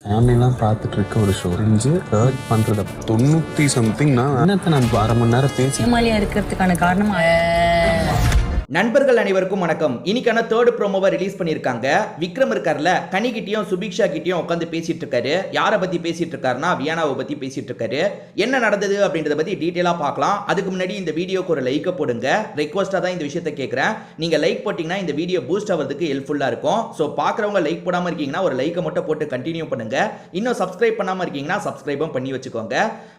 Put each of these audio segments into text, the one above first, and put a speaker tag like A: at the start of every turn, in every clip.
A: ஃபேமிலிலாம் பார்த்துட்டு இருக்க ஒரு ஷோ ஹர்ட் பண்ணுறத 90 சம்திங்னா என்னத்தை நான் அரை மணி நேரம் பேசி
B: ஏமாலியா இருக்கிறதுக்கான காரணம்
C: நண்பர்கள் அனைவருக்கும் வணக்கம். இன்னைக்கான தேர்ட் ப்ரோமோவை ரிலீஸ் பண்ணியிருக்காங்க. விக்ரம் இருக்கார்ல, கனிகிட்டையும் சுபிக்ஷா கிட்டையும் உட்காந்து பேசிட்டு இருக்காரு. யாரை பத்தி பேசிட்டு இருக்காருன்னா வியானாவை பத்தி பேசிட்டு இருக்காரு. என்ன நடந்தது அப்படின்றத பத்தி டீட்டெயிலா பார்க்கலாம். அதுக்கு முன்னாடி இந்த வீடியோக்கு ஒரு லைக் போடுங்க. ரெக்வஸ்டா தான் இந்த விஷயத்தை கேட்கிறேன். நீங்க லைக் போட்டீங்கன்னா இந்த வீடியோ பூஸ்ட் ஆகிறதுக்கு ஹெல்ப்ஃபுல்லா இருக்கும். ஸோ பார்க்குறவங்க லைக் போடாம இருக்கீங்கன்னா ஒரு லைக்கை மட்டும் போட்டு கண்டினியூ பண்ணுங்க. இன்னும் சப்ஸ்கிரைப் பண்ணாம இருக்கீங்கன்னா சப்ஸ்கிரைபும் பண்ணி வச்சுக்கோங்க.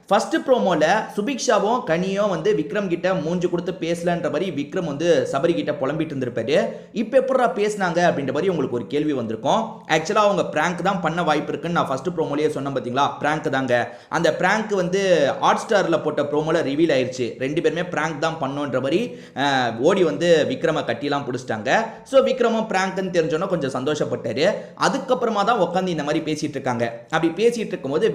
C: ஃபர்ஸ்ட் ப்ரோமோல சுபிக்ஷாவும் கனியும் வந்து விக்ரம் கிட்ட மூஞ்சி கொடுத்து பேசலன்ற மாதிரி விக்ரம் வந்து சபரி கிட்ட புலம்பிட்டு இருந்திருப்பாரு. இப்போ எப்படா பேசினாங்க அப்படின்ற மாதிரி உங்களுக்கு ஒரு கேள்வி வந்திருக்கும். ஆக்சுவலாக அவங்க பிராங்க் தான் பண்ண வாய்ப்பு இருக்குன்னு நான் ஃபர்ஸ்ட் ப்ரோமோலேயே சொன்னேன் பார்த்தீங்களா. பிராங்க் தாங்க. அந்த பிராங்க் வந்து ஹாட் ஸ்டாரில் போட்ட ப்ரோமோல ரிவீல் ஆயிடுச்சு. ரெண்டு பேருமே பிராங்க் தான் பண்ணோன்ற மாதிரி ஓடி வந்து விக்ரமை கட்டிலாம் பிடிச்சிட்டாங்க. ஸோ விக்ரமும் பிராங்க்னு தெரிஞ்சோன்னா கொஞ்சம் சந்தோஷப்பட்டாரு. அதுக்கப்புறமா தான் உட்காந்து இந்த மாதிரி பேசிட்டு இருக்காங்க. அப்படி பேசிட்டு இருக்கும்போது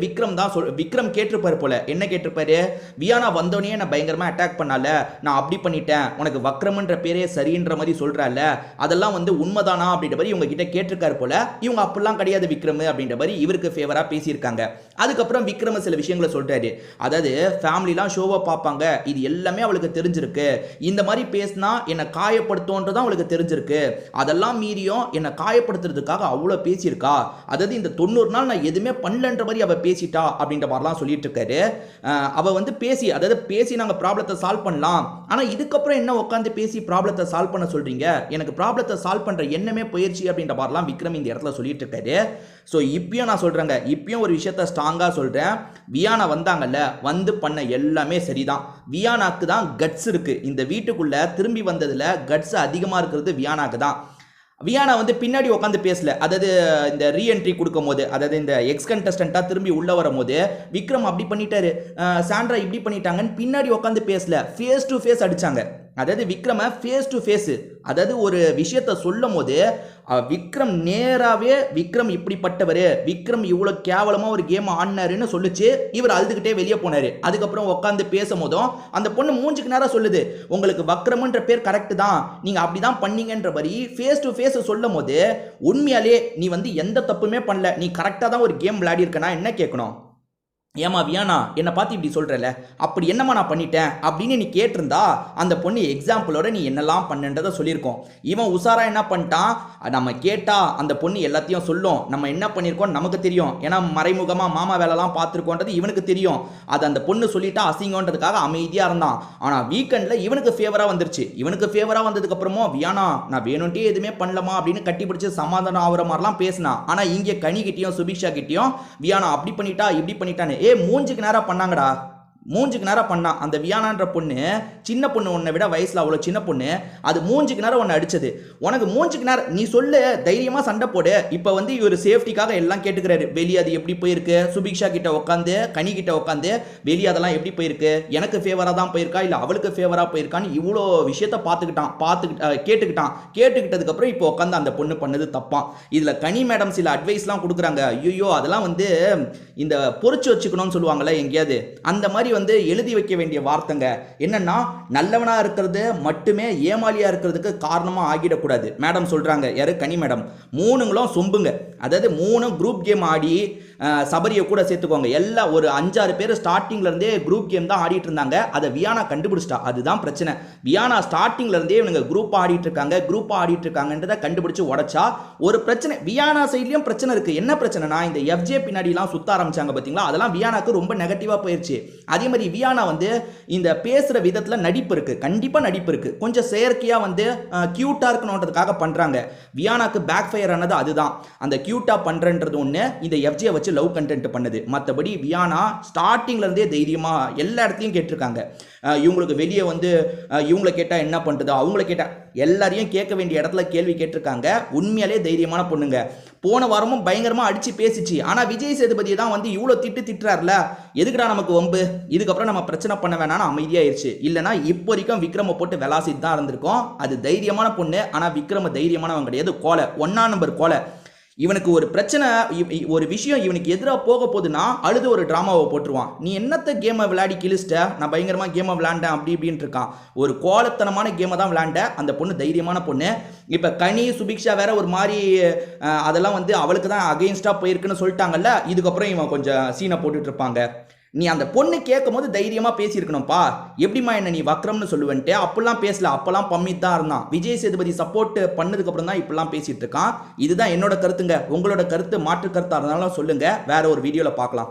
C: விக்ரம் கேட்டிருப்பாரு போல. என்ன கேட்டிருப்பாரு, வியானா வந்தோடனே நான் பயங்கரமா அட்டாக் பண்ணால, நான் அப்படி பண்ணிட்டேன், உனக்கு வக்ரம்ன்ற பேரே சரின்ற மாதிரி சொல்றால, அதெல்லாம் வந்து உண்மைதானா அப்படின்ற மாதிரி இவங்க கிட்ட கேட்டிருக்காரு போல. இவங்க அப்படிலாம் கிடையாது விக்ரம் அப்படின்ற மாதிரி இவருக்கு ஃபேவரா பேசியிருக்காங்க. அதுக்கப்புறம் விக்ரம் சில விஷயங்களை சொல்றாரு. அதாவது ஃபேமிலிலாம் ஷோவை பார்ப்பாங்க, இது எல்லாமே அவளுக்கு தெரிஞ்சிருக்கு. இந்த மாதிரி பேசினா என்னை காயப்படுத்தோன்றதான் அவளுக்கு தெரிஞ்சிருக்கு. அதெல்லாம் மீறியும் என்னை காயப்படுத்துறதுக்காக அவ்வளோ பேசியிருக்கா. அதாவது இந்த 90 நாள் நான் எதுவுமே பண்ணலன்ற மாதிரி அவ பேசிட்டா அப்படின்ற மாதிரிலாம் சொல்லிட்டு இருக்காரு. அவ வந்து பேசி நாங்க ப்ராப்ளத்தை சால்வ் பண்ணலாம். ஆனா இதுக்கப்புறம் என்ன உட்காந்து பேசி ப்ராப்ளத்தை சால்வ் பண்ண சொல்றீங்க, எனக்கு ப்ராப்ளத்தை சால்வ் பண்ற எண்ணமே போயிடுச்சு அப்படின்ற மாதிரிலாம் விக்ரம் இந்த இடத்துல சொல்லிட்டு இருக்காரு. ஸோ இப்பயும் நான் சொல்றேங்க, இப்பயும் ஒரு விஷயத்த ஸ்ட்ராங்கா சொல்றேன். வியானா வந்தாங்கல்ல, வந்து பண்ண எல்லாமே சரிதான். வியானாக்கு தான் கட்ஸ் இருக்கு. இந்த வீட்டுக்குள்ள திரும்பி வந்ததுல கட்ஸ் அதிகமா இருக்கிறது வியானாக்கு தான். வியானா வந்து பின்னாடி உட்காந்து பேசல. அதாவது இந்த ரீஎன்ட்ரி கொடுக்கும் போது, அதாவது இந்த எக்ஸ் கண்டஸ்டண்டா திரும்பி உள்ள வரும் போது விக்ரம் அப்படி பண்ணிட்டாரு, சாண்ட்ரா இப்படி பண்ணிட்டாங்கன்னு பின்னாடி உட்காந்து பேசல. ஃபேஸ் டு ஃபேஸ் அடிச்சாங்க. அதாவது விக்ரம ஃபேஸ் டு ஃபேஸ், அதாவது ஒரு விஷயத்த சொல்லும் போது விக்ரம் நேராவே விக்ரம் இப்படிப்பட்டவர், விக்ரம் இவ்வளவு கேவலமா ஒரு கேம் ஆடினாருன்னு சொல்லிச்சு. இவர் அழுதுகிட்டே வெளியே போனாரு. அதுக்கப்புறம் உட்காந்து பேசும் போதும் அந்த பொண்ணு மூஞ்சுக்கு நேரம் சொல்லுது, உங்களுக்கு வக்ரம்ன்ற பேர் கரெக்ட் தான், நீங்க அப்படிதான் பண்ணீங்கன்ற மாதிரி ஃபேஸ் டு ஃபேஸ் சொல்லும் போது உண்மையாலே நீ வந்து எந்த தப்புமே பண்ணல, நீ கரெக்டா தான் ஒரு கேம் விளையாடி இருக்கனா என்ன கேட்கணும். ஏமா வியானா என்னை பார்த்து இப்படி சொல்கிறல, அப்படி என்னம்மா நான் பண்ணிட்டேன் அப்படின்னு நீ கேட்டிருந்தா அந்த பொண்ணு எக்ஸாம்பிளோட நீ என்னெல்லாம் பண்ணுன்றதை சொல்லியிருக்கோம். இவன் உசாரா என்ன பண்ணிட்டான், நம்ம கேட்டால் அந்த பொண்ணு எல்லாத்தையும் சொல்லும், நம்ம என்ன பண்ணியிருக்கோம் நமக்கு தெரியும். ஏன்னா மறைமுகமாக மாமா வேலைலாம் பார்த்துருக்கோன்றது இவனுக்கு தெரியும். அது அந்த பொண்ணு சொல்லிட்டா அசிங்கன்றதுக்காக அமைதியாக இருந்தான். ஆனால் வீக்கெண்டில் இவனுக்கு ஃபேவராக வந்துருச்சு. இவனுக்கு ஃபேவராக வந்ததுக்கப்புறமோ வியானா நான் வேணும்ட்டே எதுவுமே பண்ணலமா அப்படின்னு கட்டி பிடிச்சி சமாதானம் ஆகிற மாதிரிலாம் பேசினான். ஆனால் இங்கே கனிகிட்டையும் சுபிக்ஷா கிட்டையும் வியானா அப்படி பண்ணிட்டா இப்படி பண்ணிட்டான்னு மூஞ்சுக்கு நேரா பண்ணாங்கடா. மூஞ்சுக்கு நேரம் பண்ணா அந்த வியானான்ற பொண்ணு, சின்ன பொண்ணு, உன்னை விட வயசுல அவ்வளோ சின்ன பொண்ணு, அது மூஞ்சுக்கு நேரம் உன்னை அடிச்சது. உனக்கு மூஞ்சுக்கு நேரம் நீ சொல்லு, தைரியமா சண்டை போடு. இப்போ வந்து இவர் சேஃப்டிக்காக எல்லாம் கேட்டுக்கிறாரு. வெளியே அது எப்படி போயிருக்கு, சுபிக்ஷா கிட்ட உட்காந்து கனி கிட்ட உட்காந்து வெளியே அதெல்லாம் எப்படி போயிருக்கு, எனக்கு ஃபேவரா தான் போயிருக்கா இல்லை அவளுக்கு ஃபேவரா போயிருக்கான்னு இவ்வளோ விஷயத்த கேட்டுக்கிட்டதுக்கு அப்புறம் இப்போ உட்காந்து அந்த பொண்ணு பண்ணது தப்பான். இதுல கனி மேடம் சில அட்வைஸ்லாம் கொடுக்குறாங்க. ஐயோ அதெல்லாம் வந்து இந்த பொறிச்சு வச்சுக்கணும்னு சொல்லுவாங்கல்ல எங்கேயாவது, அந்த மாதிரி வந்து எழுதி வைக்க வேண்டிய வார்த்தைங்க. என்னன்னா நல்லவனா இருக்கிறது மட்டுமே ஏமாலியா இருக்கிறதுக்கு காரணமா ஆகிடக்கூடாது. மேடம் சொல்றாங்க, யாரு கனி மேடம், மூணுங்களும் சொம்புங்க. அதாவது 3 குரூப் கேம் ஆடி சபரியை கூட சேர்த்துக்கோங்க. எல்லாம் ஒரு 5-6 பேர் ஸ்டார்டிங்ல இருந்தே குரூப் கேம் தான் ஆடிட்டு இருந்தாங்க. அதை வியானா கண்டுபிடிச்சிட்டா. அதுதான் பிரச்சனை. வியானா ஸ்டார்டிங்ல இருந்தே இவங்க குரூப் ஆடிட்டு இருக்காங்கன்றதை கண்டுபிடிச்சு உடைச்சா ஒரு பிரச்சனை. வியானா சைட்லயும் பிரச்சனை இருக்கு. என்ன பிரச்சனைனா இந்த எஃப்ஜே பின்னாடி எல்லாம் சுத்த ஆரம்பிச்சாங்க பாத்தீங்களா, அதெல்லாம் வியானாக்கு ரொம்ப நெகட்டிவா போயிருச்சு. அதே மாதிரி வியானா வந்து இந்த பேசுற விதத்துல நடிப்பு இருக்கு, கண்டிப்பா நடிப்பு இருக்கு. கொஞ்சம் செயற்கையா வந்து கியூட்டா இருக்கணும்ன்றதுக்காக பண்றாங்க. வியானாக்கு பேக் ஃபயர் ஆனது அதுதான். அந்த கியூட்டா பண்றன்றது ஒண்ணு, இந்த எஃப்ஜே வச்சு லவ் கண்டென்ட் பண்ணுது. மற்றபடி வியானா ஸ்டார்டிங்ல இருந்தே தைரியமா எல்லா இடத்துலையும் கேட்டிருக்காங்க. இவங்களுக்கு வெளியே வந்து இவங்களை கேட்டா என்ன பண்றது, அவங்கள கேட்டா எல்லாரையும் கேட்க வேண்டிய இடத்துல கேள்வி கேட்டிருக்காங்க. உண்மையாலே தைரியமான பொண்ணுங்க. போன வாரமும் பயங்கரமா அடிச்சு பேசிச்சு. ஆனா விஜய் சேதுபதி தான் வந்து இவ்வளவு திட்டுறாருல, எதுக்குடா நமக்கு வம்பு, இதுக்கப்புறம் நம்ம பிரச்சனை பண்ண வேணாம்னு அமைதியாயிருச்சு. இல்லைன்னா இப்போ வரைக்கும் விக்ரம போட்டு விளாசிட்டு தான் இருந்திருக்கும். அது தைரியமான பொண்ணு. ஆனா விக்ரம தைரியமானவன் கிடையாது, கோலை, 1ஆம் நம்பர் கோலை. இவனுக்கு ஒரு பிரச்சனை, ஒரு விஷயம் இவனுக்கு எதிராக போக போகுதுன்னா அழுது ஒரு டிராமாவை போட்டுருவான். நீ என்னத்த கேமை விளையாடி கிழிச்சிட்ட, நான் பயங்கரமாக கேமை விளையாண்டேன் அப்படி இப்படின்ட்டு இருக்கான். ஒரு கோலத்தனமான கேமை தான் விளையாண்ட. அந்த பொண்ணு தைரியமான பொண்ணு. இப்போ கனி சுபிக்ஷா வேற ஒரு மாதிரி அதெல்லாம் வந்து அவளுக்கு தான் அகெயின்ஸ்டாக போயிருக்குன்னு சொல்லிட்டாங்கல்ல, இதுக்கப்புறம் இவன் கொஞ்சம் சீனை போட்டுட்டு இருப்பாங்க. நீ அந்த பொண்ணு கேட்கும் போது தைரியமா பேசியிருக்கணும்ப்பா. எப்படிமா என்ன நீ வக்ரம்னு சொல்லுவேன்ட்டு அப்படிலாம் பேசல. அப்பெல்லாம் பம்மிட்டு தான் இருந்தான். விஜய் சேதுபதி சப்போர்ட் பண்ணதுக்கு அப்புறம் தான் இப்பெல்லாம் பேசிட்டு இருக்கான். இதுதான் என்னோட கருத்துங்க. உங்களோட கருத்து மாற்று கருத்தா இருந்தாலும் சொல்லுங்க. வேற ஒரு வீடியோல பார்க்கலாம்.